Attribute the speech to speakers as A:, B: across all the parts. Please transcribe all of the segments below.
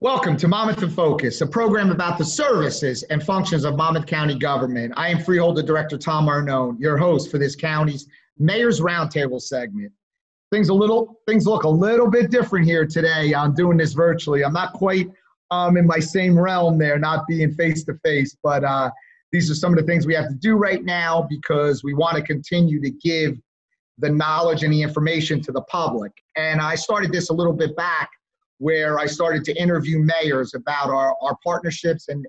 A: Welcome to Monmouth in Focus, a program about the services and functions of Monmouth County government. I am Freeholder Director Tom Arnone, your host for this county's Mayor's Roundtable segment. Things look a little bit different here today. I'm doing this virtually. I'm not quite in my same realm there, not being face-to-face, but these are some of the things we have to do right now because we want to continue to give the knowledge and the information to the public. And I started this a little bit back where I started to interview mayors about our partnerships and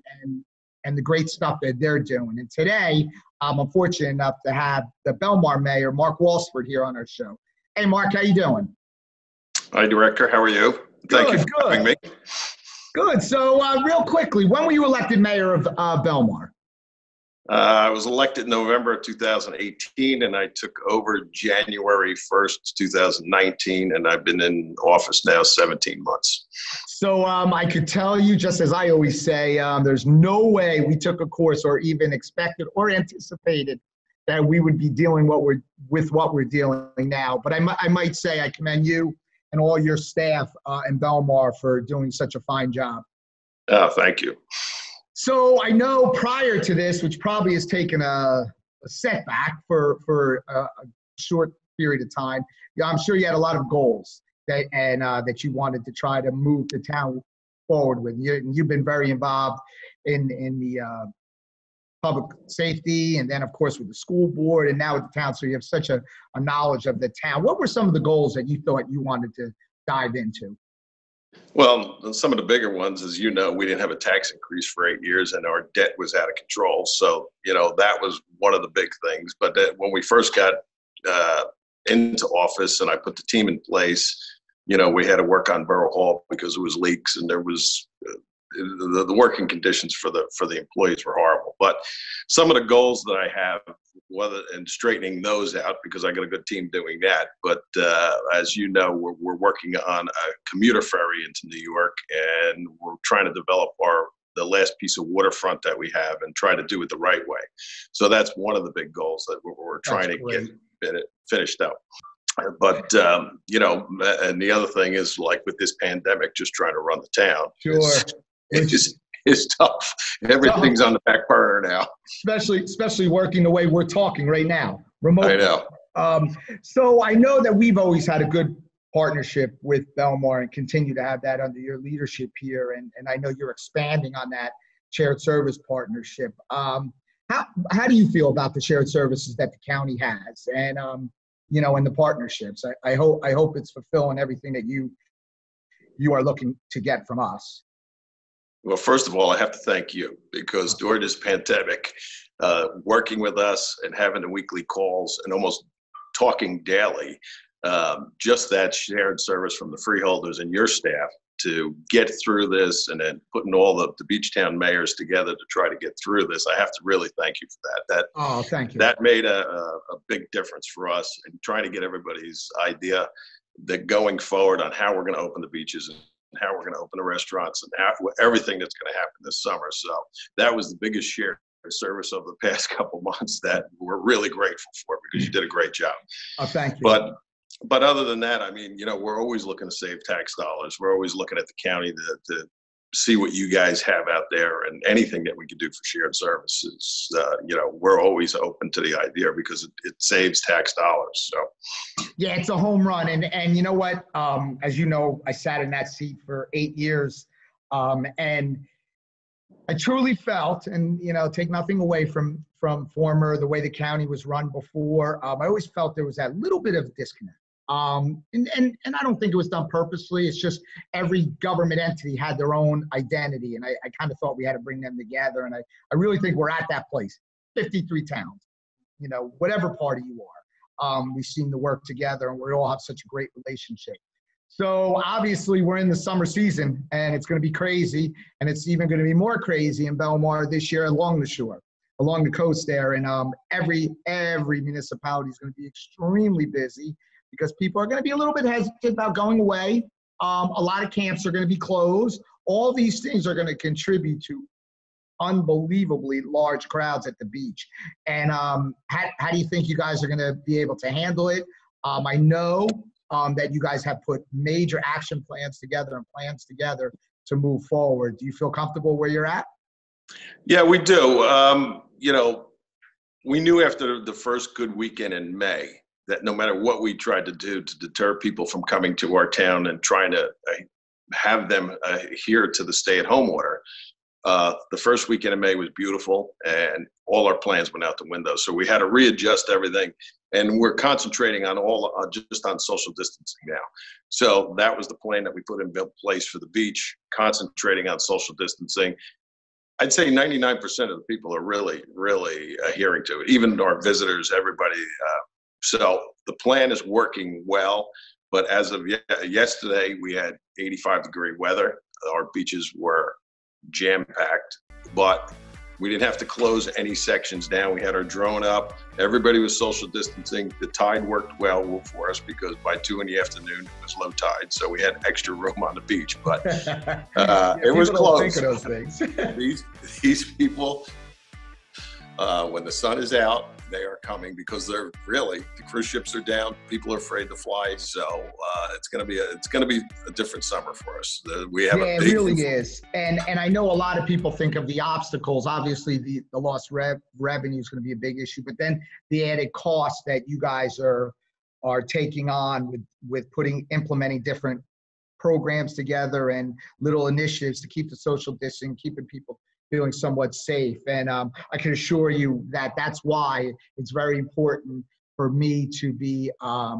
A: the great stuff that they're doing. And today, I'm fortunate enough to have the Belmar Mayor, Mark Walsford, here on our show. Hey, Mark, how you doing?
B: Hi, Director. How are you? Thank you for having me.
A: Good. So real quickly, when were you elected mayor of Belmar?
B: I was elected in November of 2018, and I took over January 1st, 2019, and I've been in office now 17 months.
A: So I could tell you, just as I always say, there's no way we took a course or even expected or anticipated that we would be dealing with what we're dealing now. But I might say I commend you and all your staff in Belmar for doing such a fine job.
B: Thank you.
A: So I know prior to this, which probably has taken a setback for a short period of time, I'm sure you had a lot of goals that you wanted to try to move the town forward with. You've been very involved in the public safety, and then of course with the school board, and now with the town. So you have such a knowledge of the town. What were some of the goals that you thought you wanted to dive into?
B: Well, some of the bigger ones, as you know, we didn't have a tax increase for 8 years and our debt was out of control. So, that was one of the big things. But when we first got into office and I put the team in place, we had to work on Borough Hall because there was leaks and there was the working conditions for the employees were horrible. But some of the goals that I have, and straightening those out, because I got a good team doing that. But as you know, we're working on a commuter ferry into New York, and we're trying to develop the last piece of waterfront that we have and try to do it the right way. So that's one of the big goals that we're trying to get finished up. But, and the other thing is, like with this pandemic, just trying to run the town.
A: Sure.
B: It's tough. Everything's on the back burner now.
A: Especially working the way we're talking right now, remotely.
B: I know.
A: So I know that we've always had a good partnership with Belmar and continue to have that under your leadership here. And I know you're expanding on that shared service partnership. How do you feel about the shared services that the county has and, and the partnerships? I hope it's fulfilling everything that you are looking to get from us.
B: Well, first of all, I have to thank you because during this pandemic, working with us and having the weekly calls and almost talking daily, just that shared service from the freeholders and your staff to get through this, and then putting all the beach town mayors together to try to get through this. I have to really thank you for that.
A: Thank you.
B: That made a big difference for us in trying to get everybody's idea that going forward on how we're going to open the beaches and how we're going to open the restaurants and everything that's going to happen this summer. So that was the biggest shared service of the past couple months that we're really grateful for, because you did a great job.
A: Thank you.
B: But other than that, we're always looking to save tax dollars. We're always looking at the county to see what you guys have out there, and anything that we can do for shared services. We're always open to the idea because it saves tax dollars. So,
A: yeah, it's a home run. And you know what? As you know, I sat in that seat for 8 years, and I truly felt, and take nothing away from the way the county was run before. I always felt there was that little bit of disconnect. And I don't think it was done purposely. It's just every government entity had their own identity, and I kind of thought we had to bring them together. And I really think we're at that place. 53 towns, whatever party you are, we seem to work together, and we all have such a great relationship. So obviously we're in the summer season, and it's going to be crazy, and it's even going to be more crazy in Belmar this year along the shore, along the coast there. And every municipality is going to be extremely busy, because people are going to be a little bit hesitant about going away. A lot of camps are going to be closed. All these things are going to contribute to unbelievably large crowds at the beach. And how do you think you guys are going to be able to handle it? I know that you guys have put major action plans together to move forward. Do you feel comfortable where you're at?
B: Yeah, we do. You know, we knew after the first good weekend in May that no matter what we tried to do to deter people from coming to our town and trying to have them adhere to the stay-at-home order, the first weekend in May was beautiful, and all our plans went out the window. So we had to readjust everything, and we're concentrating on just on social distancing now. So that was the plan that we put in place for the beach, concentrating on social distancing. I'd say 99% of the people are really, really adhering to it, even our visitors, everybody. So the plan is working well, but as of yesterday, we had 85-degree weather. Our beaches were jam-packed, but we didn't have to close any sections down. We had our drone up. Everybody was social distancing. The tide worked well for us because by 2 in the afternoon, it was low tide, so we had extra room on the beach, but it was close.
A: Think of those things.
B: These people, when the sun is out, they are coming because they're really, the cruise ships are down. People are afraid to fly. So it's going to be a different summer for us. We have
A: it really is. And I know a lot of people think of the obstacles. Obviously the lost revenue is going to be a big issue, but then the added cost that you guys are taking on with implementing different programs together and little initiatives to keep the social distancing, keeping people feeling somewhat safe. And I can assure you that that's why it's very important for me to be a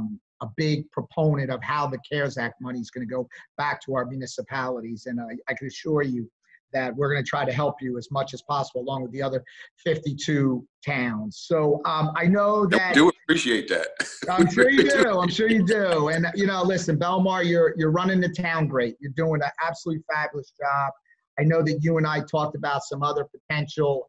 A: big proponent of how the CARES Act money is going to go back to our municipalities. And I can assure you that we're going to try to help you as much as possible, along with the other 52 towns. So I know that—
B: I do appreciate that.
A: I'm sure you do. I'm sure you do. And listen, Belmar, you're running the town great. You're doing an absolutely fabulous job. I know that you and I talked about some other potential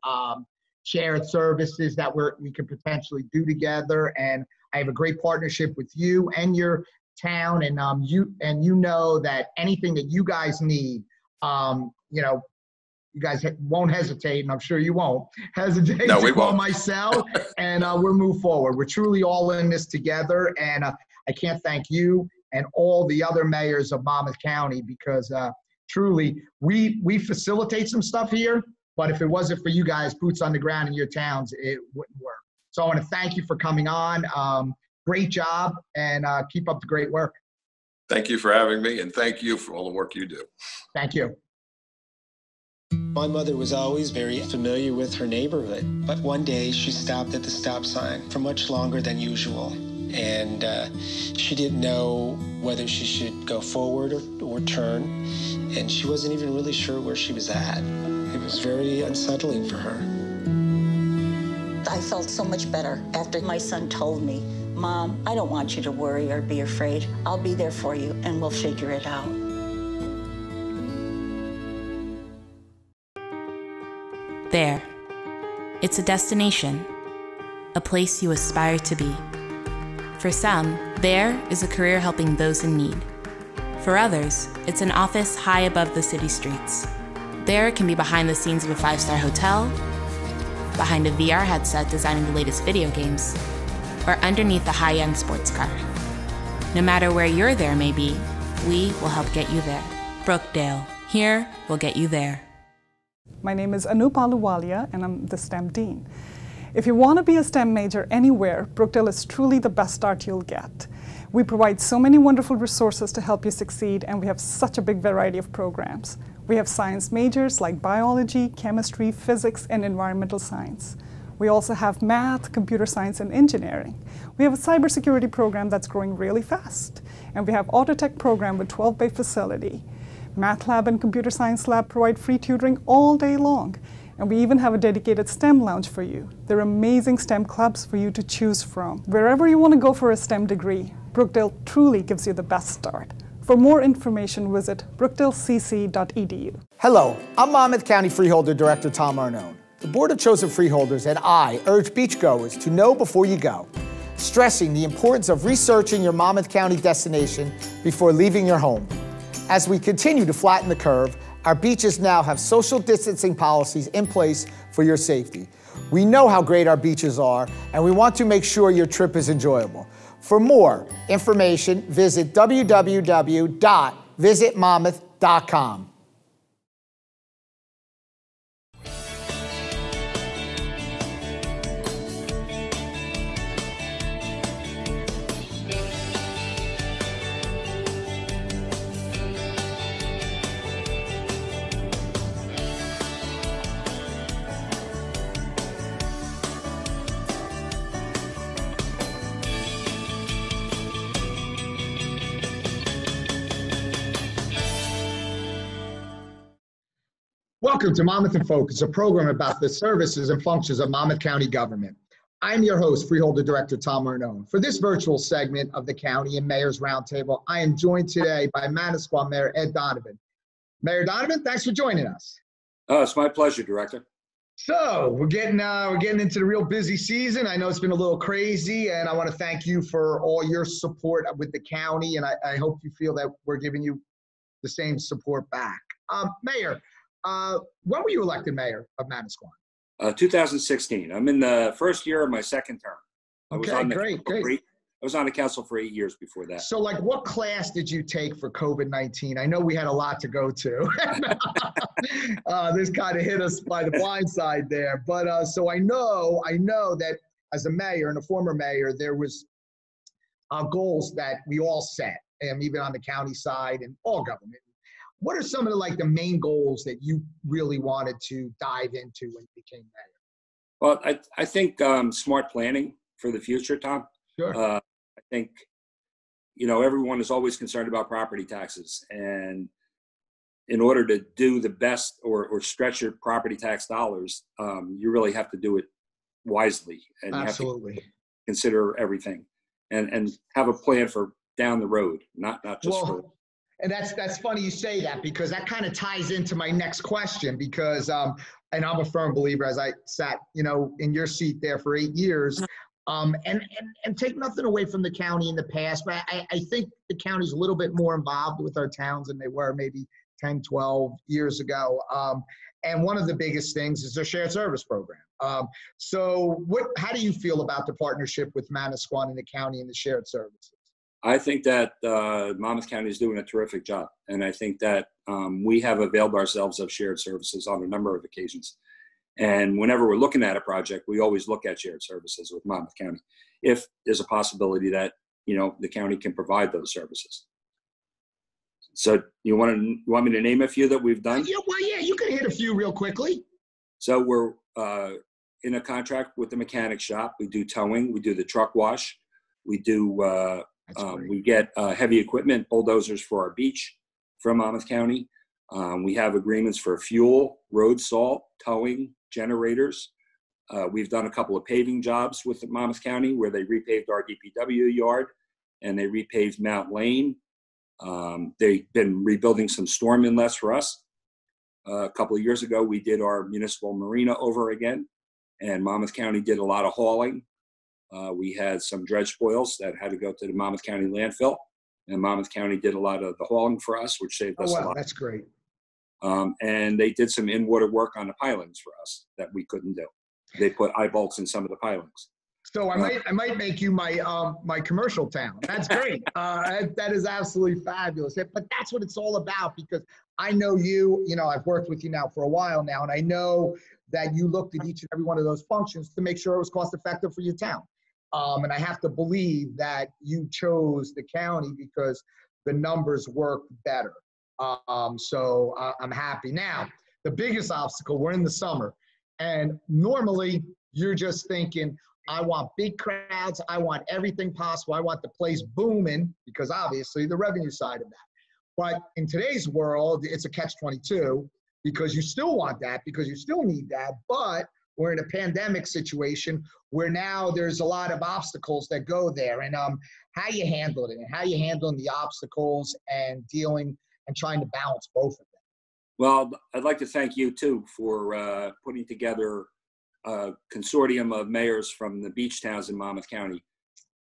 A: shared services that we could potentially do together, and I have a great partnership with you and your town, and you know that anything that you guys need, you guys won't hesitate, and I'm sure you won't hesitate to call myself, and we'll move forward. We're truly all in this together, and I can't thank you and all the other mayors of Monmouth County because truly, we facilitate some stuff here, but if it wasn't for you guys, boots on the ground in your towns, it wouldn't work. So I want to thank you for coming on. Great job, and keep up the great work.
B: Thank you for having me, and thank you for all the work you do.
A: Thank you.
C: My mother was always very familiar with her neighborhood, but one day she stopped at the stop sign for much longer than usual. And she didn't know whether she should go forward or turn, and she wasn't even really sure where she was at. It was very unsettling for her.
D: I felt so much better after my son told me, "Mom, I don't want you to worry or be afraid. I'll be there for you, and we'll figure it out."
E: There. It's a destination, a place you aspire to be. For some, there is a career helping those in need. For others, it's an office high above the city streets. There can be behind the scenes of a 5-star hotel, behind a VR headset designing the latest video games, or underneath a high-end sports car. No matter where your there may be, we will help get you there. Brookdale, here we'll get you there.
F: My name is Anup Aluwalia, and I'm the STEM Dean. If you want to be a STEM major anywhere, Brookdale is truly the best start you'll get. We provide so many wonderful resources to help you succeed, and we have such a big variety of programs. We have science majors like biology, chemistry, physics, and environmental science. We also have math, computer science, and engineering. We have a cybersecurity program that's growing really fast. And we have auto tech program with 12-bay facility. Math lab and computer science lab provide free tutoring all day long. And we even have a dedicated STEM lounge for you. There are amazing STEM clubs for you to choose from. Wherever you want to go for a STEM degree, Brookdale truly gives you the best start. For more information, visit brookdalecc.edu.
G: Hello, I'm Monmouth County Freeholder Director Tom Arnone. The Board of Chosen Freeholders and I urge beachgoers to know before you go, stressing the importance of researching your Monmouth County destination before leaving your home. As we continue to flatten the curve, our beaches now have social distancing policies in place for your safety. We know how great our beaches are, and we want to make sure your trip is enjoyable. For more information, visit www.visitmonmouth.com.
A: Welcome to Monmouth in Focus, a program about the services and functions of Monmouth County government. I'm your host, Freeholder Director Tom Arnone. For this virtual segment of the County and Mayor's Roundtable, I am joined today by Manasquan Mayor Ed Donovan. Mayor Donovan, thanks for joining us.
H: It's my pleasure, Director.
A: So we're getting into the real busy season. I know it's been a little crazy, and I want to thank you for all your support with the county, and I hope you feel that we're giving you the same support back. Mayor, when were you elected mayor of Manasquan?
H: 2016. I'm in the first year of my second term.
A: Great.
H: I was on the council for 8 years before that.
A: So, like, what class did you take for COVID-19? I know we had a lot to go to. This kind of hit us by the blind side there. But so I know that as a mayor and a former mayor, there was goals that we all set, even on the county side and all government. What are some of the main goals that you really wanted to dive into when you became mayor?
H: Well, I think smart planning for the future, Tom.
A: Sure.
H: I think, everyone is always concerned about property taxes. And in order to do the best or stretch your property tax dollars, you really have to do it wisely. And
A: absolutely.
H: You have to consider everything and have a plan for down the road, not just for.
A: And that's funny you say that, because that kind of ties into my next question, because and I'm a firm believer, as I sat in your seat there for 8 years, and take nothing away from the county in the past, but I think the county's a little bit more involved with our towns than they were maybe 10, 12 years ago. And one of the biggest things is their shared service program. So how do you feel about the partnership with Manasquan and the county and the shared services?
H: I think that Monmouth County is doing a terrific job. And I think that we have availed ourselves of shared services on a number of occasions. And whenever we're looking at a project, we always look at shared services with Monmouth County, if there's a possibility that, the county can provide those services. So you want me to name a few that we've done?
A: Yeah, you can hit a few real quickly.
H: So we're in a contract with the mechanic shop. We do towing. We do the truck wash. We do, we get heavy equipment, bulldozers for our beach from Monmouth County. We have agreements for fuel, road salt, towing, generators. We've done a couple of paving jobs with Monmouth County where they repaved our DPW yard and they repaved Mount Lane. They've been rebuilding some storm inlets for us. A couple of years ago, we did our municipal marina over again, and Monmouth County did a lot of hauling. We had some dredge spoils that had to go to the Monmouth County landfill, and Monmouth County did a lot of the hauling for us, which saved us a lot.
A: That's great.
H: And they did some in-water work on the pilings for us that we couldn't do. They put eye bolts in some of the pilings.
A: So I might make you my commercial town. That's great. That is absolutely fabulous. But that's what it's all about, because I know you. I've worked with you now for a while now, and I know that you looked at each and every one of those functions to make sure it was cost effective for your town. And I have to believe that you chose the county because the numbers work better. So I'm happy. Now, the biggest obstacle, we're in the summer, and normally you're just thinking, I want big crowds, I want everything possible, I want the place booming, because obviously the revenue side of that. But in today's world, it's a catch-22, because you still want that, because you still need that, but we're in a pandemic situation where now there's a lot of obstacles that go there. And how you handle it, and how you handling the obstacles and dealing and trying to balance both of them.
H: Well, I'd like to thank you too for putting together a consortium of mayors from the beach towns in Monmouth County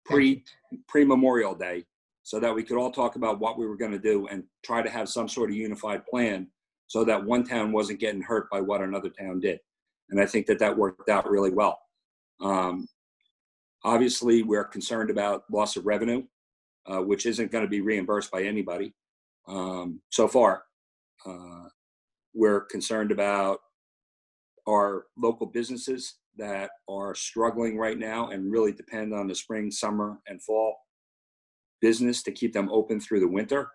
H: pre-Memorial Day, so that we could all talk about what we were going to do and try to have some sort of unified plan so that one town wasn't getting hurt by what another town did. And I think that worked out really well. Obviously, we're concerned about loss of revenue, which isn't going to be reimbursed by anybody so far. We're concerned about our local businesses that are struggling right now and really depend on the spring, summer, and fall business to keep them open through the winter.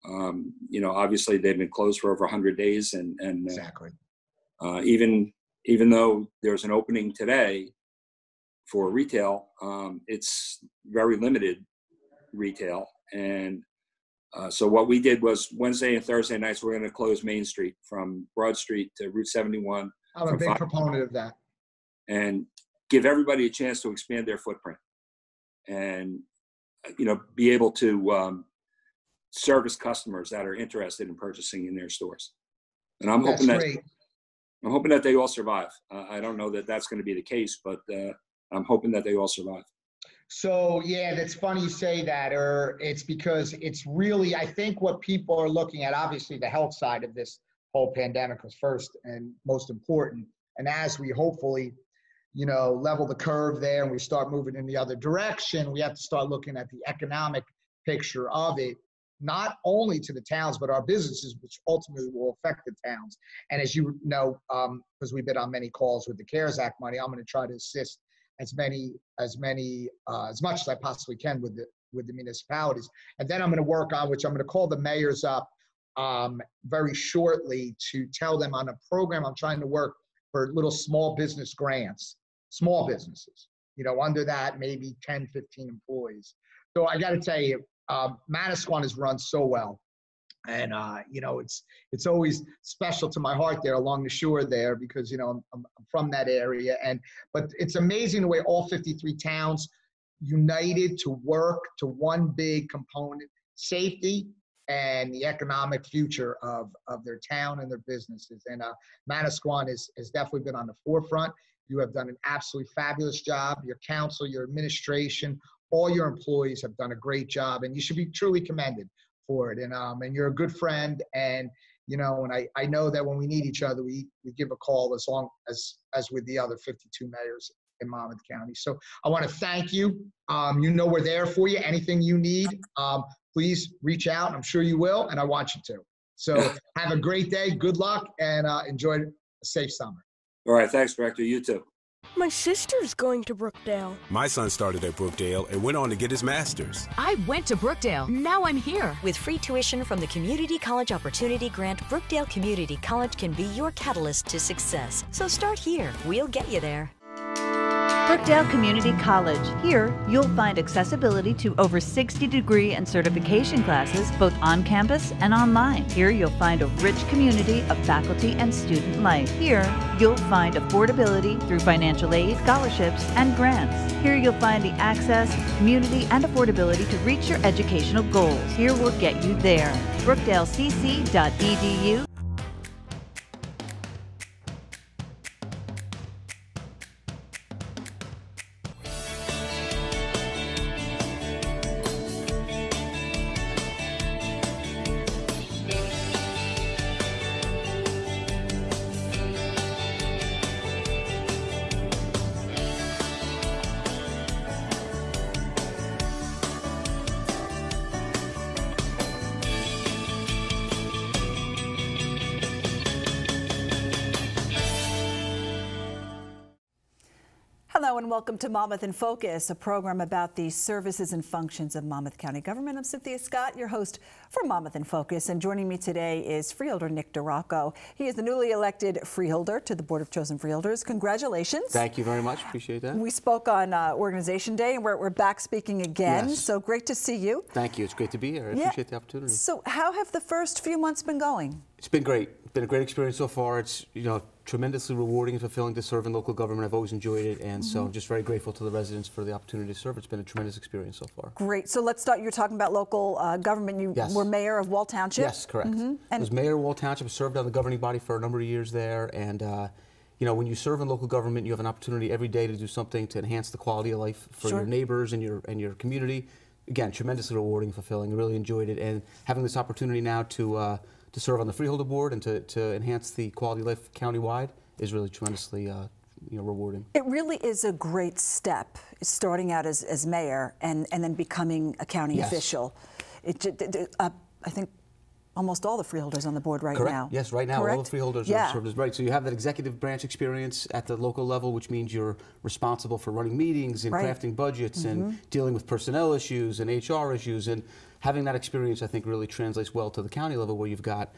H: Obviously they've been closed for over 100 days, and
A: exactly.
H: Even though there's an opening today for retail, it's very limited retail, and So what we did was Wednesday and Thursday nights, we're going to close Main Street from Broad Street to Route 71.
A: I'm a big proponent of that.
H: And give everybody a chance to expand their footprint and, be able to service customers that are interested in purchasing in their stores. And I'm hoping that they all survive. I don't know that that's going to be the case, but I'm hoping that they all survive.
A: So yeah, that's funny you say that, or it's because it's really, I think what people are looking at, obviously the health side of this whole pandemic was first and most important. And as we hopefully, level the curve there and we start moving in the other direction, we have to start looking at the economic picture of it, not only to the towns, but our businesses, which ultimately will affect the towns. And as you know, because we've been on many calls with the CARES Act money, I'm going to try to assist as much as I possibly can with the municipalities. And then I'm going to work on, which I'm going to call the mayors up very shortly to tell them on a program I'm trying to work for little small business grants, small businesses, under that, maybe 10, 15 employees. So I got to tell you, Manasquan is run so well. And, it's always special to my heart there along the shore there because, I'm from that area. But it's amazing the way all 53 towns united to work to one big component, safety and the economic future of their town and their businesses. And Manasquan has definitely been on the forefront. You have done an absolutely fabulous job. Your council, your administration, all your employees have done a great job, and you should be truly commended for it. And you're a good friend, and and I know that when we need each other, we give a call as long as with the other 52 mayors in Monmouth County. So I want to thank you. We're there for you. Anything you need, please reach out. I'm sure you will, and I want you to. So have a great day. Good luck, and enjoy a safe summer.
H: All right. Thanks, Director. You too.
I: My sister's going to Brookdale.
J: My son started at Brookdale and went on to get his master's.
K: I went to Brookdale. Now I'm here.
L: With free tuition from the Community College Opportunity Grant, Brookdale Community College can be your catalyst to success. So start here. We'll get you there.
M: Brookdale Community College. Here, you'll find accessibility to over 60 degree and certification classes, both on campus and online. Here, you'll find a rich community of faculty and student life. Here, you'll find affordability through financial aid, scholarships, and grants. Here, you'll find the access, community, and affordability to reach your educational goals. Here, we'll get you there. BrookdaleCC.edu.
N: Hello and welcome to Monmouth in Focus, a program about the services and functions of Monmouth County government. I'm Cynthia Scott, your host for Monmouth in Focus, and joining me today is Freeholder Nick DeRocco. He is the newly elected freeholder to the Board of Chosen Freeholders. Congratulations.
O: Thank you very much. Appreciate that.
N: We spoke on Organization Day, and we're back speaking again,
O: yes.
N: So great to see you.
O: Thank you. It's great to be here. I appreciate the opportunity.
N: So how have the first few months been going?
O: It's been great. It's been a great experience so far. It's, tremendously rewarding and fulfilling to serve in local government. I've always enjoyed it, and so I'm just very grateful to the residents for the opportunity to serve. It's been a tremendous experience so far.
N: Great. So let's start. You're talking about local government. You
O: yes.
N: were mayor of Wall Township?
O: Yes, correct. I was mayor of Wall Township, served on the governing body for a number of years there, and when you serve in local government, you have an opportunity every day to do something to enhance the quality of life for your neighbors and your community. Again, tremendously rewarding, fulfilling. I really enjoyed it, and having this opportunity now to serve on the Freeholder Board and to enhance the quality of life countywide is really tremendously rewarding.
N: It really is a great step, starting out as mayor and then becoming a county
O: yes.
N: official. I think almost all the freeholders on the board right
O: Correct.
N: now.
O: Yes, right now
N: Correct?
O: all the freeholders are served as right. So you have that executive branch experience at the local level, which means you're responsible for running meetings and crafting budgets and dealing with personnel issues and HR issues, and having that experience, I think, really translates well to the county level, where you've got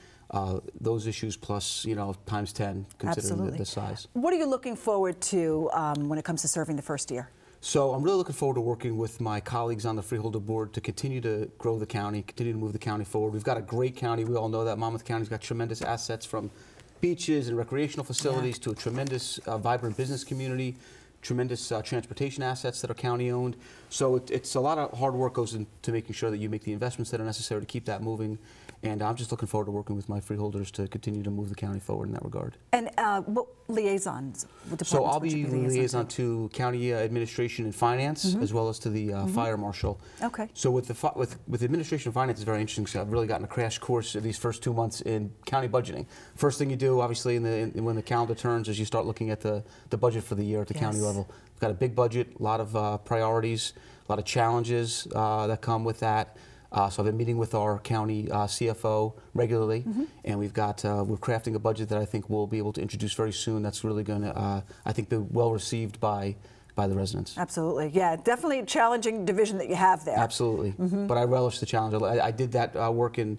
O: those issues plus, times 10, considering the size.
N: What are you looking forward to when it comes to serving the first year?
O: So I'm really looking forward to working with my colleagues on the Freeholder Board to continue to grow the county, continue to move the county forward. We've got a great county. We all know that Monmouth County's got tremendous assets, from beaches and recreational facilities to a tremendous vibrant business community, tremendous transportation assets that are county owned. So it's a lot of hard work goes into making sure that you make the investments that are necessary to keep that moving. And I'm just looking forward to working with my freeholders to continue to move the county forward in that regard.
N: And what liaisons?
O: So I'll be liaison to county administration and finance, as well as to the fire marshal.
N: Okay.
O: So with administration and finance, it's very interesting, because I've really gotten a crash course in these first 2 months in county budgeting. First thing you do, obviously, when the calendar turns, is you start looking at the budget for the year at the county level. We've got a big budget, a lot of priorities, a lot of challenges that come with that. So I've been meeting with our county CFO regularly, and we're crafting a budget that I think we'll be able to introduce very soon. That's really going to, I think, be well received by the residents.
N: Absolutely, yeah, definitely a challenging division that you have there.
O: Absolutely, but I relish the challenge. I did that work in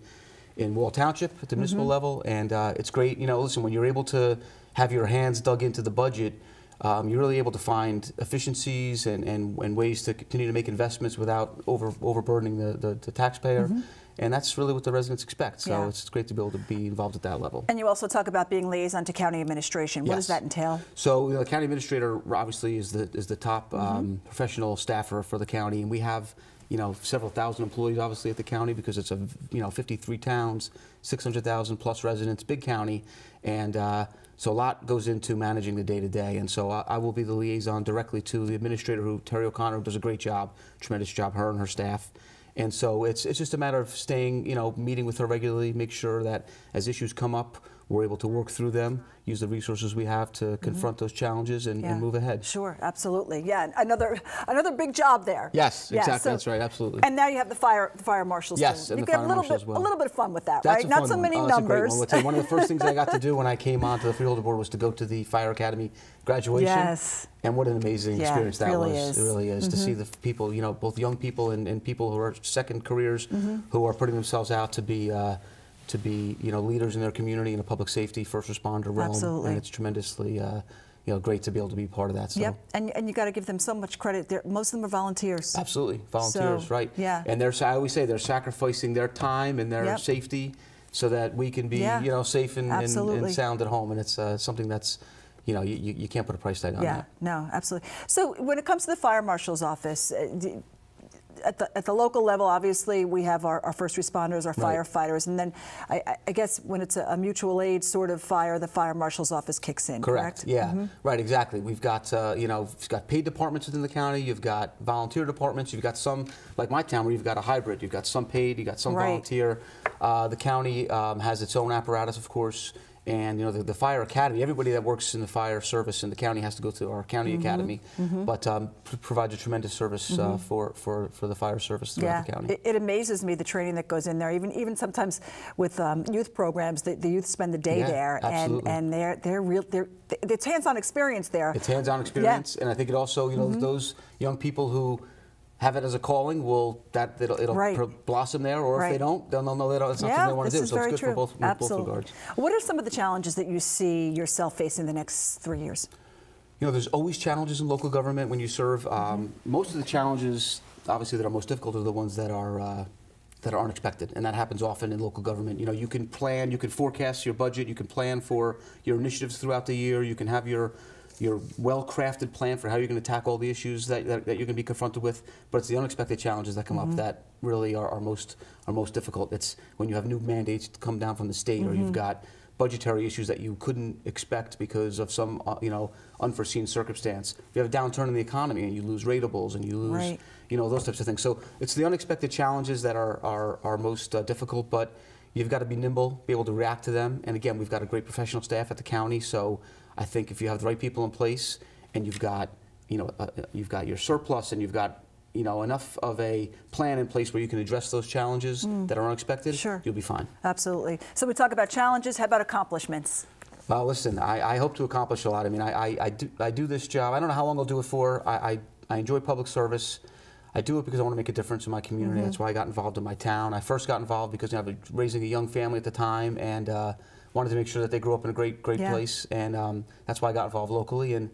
O: Wall Township at the municipal level, and it's great. You know, listen, when you're able to have your hands dug into the budget, you're really able to find efficiencies and ways to continue to make investments without overburdening the taxpayer. And that's really what the residents expect. So it's great to be able to be involved at that level.
N: And you also talk about being liaison to county administration. What does that entail?
O: So the county administrator obviously is the top professional staffer for the county, and we have several thousand employees obviously at the county, because it's 53 towns, 600,000 plus residents, big county, and so a lot goes into managing the day-to-day. And so I will be the liaison directly to the administrator, Terry O'Connor, who does a great job, tremendous job, her and her staff. And so it's just a matter of staying, meeting with her regularly, make sure that as issues come up, we're able to work through them, use the resources we have to confront those challenges and move ahead.
N: Sure, absolutely. Yeah, another big job there.
O: Yes, exactly. So, that's right, absolutely.
N: And now you have the fire marshals.
O: Yes, and the fire marshal as well.
N: A little bit of fun with that,
O: that's
N: right? Not so many numbers.
O: One of the first things I got to do when I came onto the Freeholder Board was to go to the Fire Academy graduation.
N: Yes.
O: And what an amazing experience that was.
N: Is.
O: It really is to see the people, both young people and people who are second careers, who are putting themselves out to be leaders in their community in a public safety, first responder realm.
N: Absolutely.
O: And it's tremendously great to be able to be part of that. So.
N: Yep, and you got to give them so much credit. Most of them are volunteers.
O: Absolutely, volunteers, right?
N: Yeah.
O: And I always say they're sacrificing their time and their safety so that we can be safe and sound at home. And it's something that's you can't put a price tag on that.
N: No, absolutely. So when it comes to the fire marshal's office, at the local level, obviously, we have our first responders, our firefighters, and then I guess when it's a mutual aid sort of fire, the fire marshal's office kicks in. Correct?
O: Yeah. Right. Exactly. We've got you've got paid departments within the county. You've got volunteer departments. You've got some, like my town, where you've got a hybrid. You've got some paid. You've got some volunteer. The county has its own apparatus, of course. And the fire academy, everybody that works in the fire service in the county has to go to our county academy, but provides a tremendous service for the fire service throughout the county.
N: It amazes me the training that goes in there. Even sometimes with youth programs, the youth spend the day there, and it's hands-on experience there.
O: It's hands-on experience, and I think it also those young people who have it as a calling, it'll blossom there, or if they don't, they'll know that it's not something they want to do. So it's good for both regards.
N: What are some of the challenges that you see yourself facing the next 3 years?
O: There's always challenges in local government when you serve. Most of the challenges, obviously, that are most difficult are the ones that are unexpected, and that happens often in local government. You can plan, you can forecast your budget, you can plan for your initiatives throughout the year, you can have your well-crafted plan for how you're going to tackle all the issues that you're going to be confronted with, but it's the unexpected challenges that come up that really are most difficult. It's when you have new mandates come down from the state, or you've got budgetary issues that you couldn't expect because of some unforeseen circumstance. If you have a downturn in the economy and you lose ratables and you lose those types of things. So it's the unexpected challenges that are most difficult, but you've got to be nimble, be able to react to them. And again, we've got a great professional staff at the county, so I think if you have the right people in place and you've got your surplus and you've got enough of a plan in place where you can address those challenges that are unexpected, you'll be fine.
N: Absolutely. So we talk about challenges. How about accomplishments?
O: Well, listen, I hope to accomplish a lot. I mean, I do this job. I don't know how long I'll do it for. I enjoy public service. I do it because I want to make a difference in my community. That's why I got involved in my town. I first got involved because I was raising a young family at the time, and wanted to make sure that they grew up in a great place, and that's why I got involved locally. And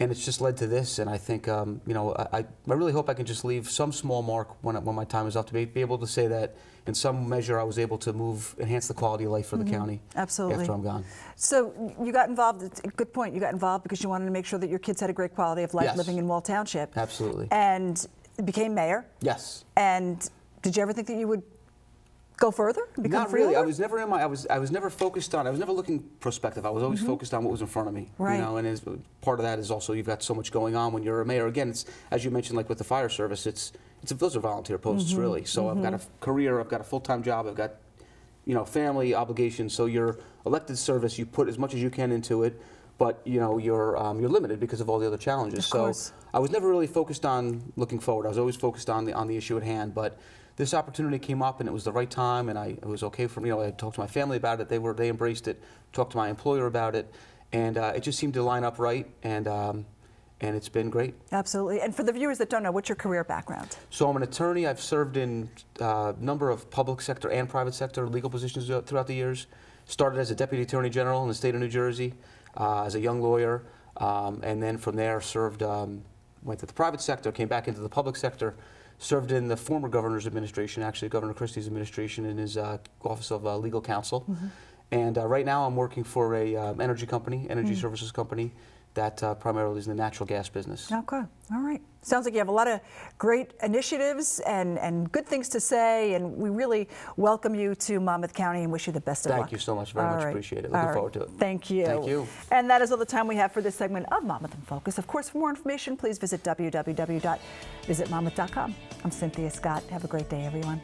O: and it's just led to this. And I think, you know, I really hope I can just leave some small mark when my time is up, to be able to say that in some measure I was able to enhance the quality of life for the county.
N: Absolutely.
O: After I'm gone.
N: So you got involved, it's a good point, you got involved because you wanted to make sure that your kids had a great quality of life
O: Yes.
N: living in Wall Township.
O: Absolutely.
N: And became mayor.
O: Yes.
N: And did you ever think that you would go further? Become
O: Not really.
N: freeholder?
O: I was never in my. I was never focused on. I was never looking prospective. I was always focused on what was in front of me.
N: Right.
O: You know, and part of that is also you've got so much going on when you're a mayor. Again, it's as you mentioned, like with the fire service. Those are volunteer posts really. So I've got a career. I've got a full-time job. I've got, you know, family obligations. So your elected service, you put as much as you can into it, but you know you're limited because of all the other challenges.
N: Of course.
O: So I was never really focused on looking forward. I was always focused on the issue at hand. But this opportunity came up, and it was the right time, and it was okay for me. You know, I talked to my family about it. They embraced it. Talked to my employer about it, and it just seemed to line up right. And it's been great. Absolutely.
N: And for the viewers that don't know, what's your career background?
O: So I'm an attorney. I've served in a number of public sector and private sector legal positions throughout the years. Started as a deputy attorney general in the state of New Jersey, as a young lawyer, and then from there served, went to the private sector, came back into the public sector, served in the former governor's administration, actually Governor Christie's administration, in his office of legal counsel. And right now I'm working for a energy company, energy services company, that primarily is in the natural gas business.
N: Okay, all right. Sounds like you have a lot of great initiatives and good things to say, and we really welcome you to Monmouth County and wish you the best of luck.
O: Thank you so much, very much appreciate it. Looking forward to it.
N: Thank you.
O: Thank you.
N: And that is all the time we have for this segment of Monmouth in Focus. Of course, for more information, please visit www.visitmonmouth.com. I'm Cynthia Scott. Have a great day, everyone.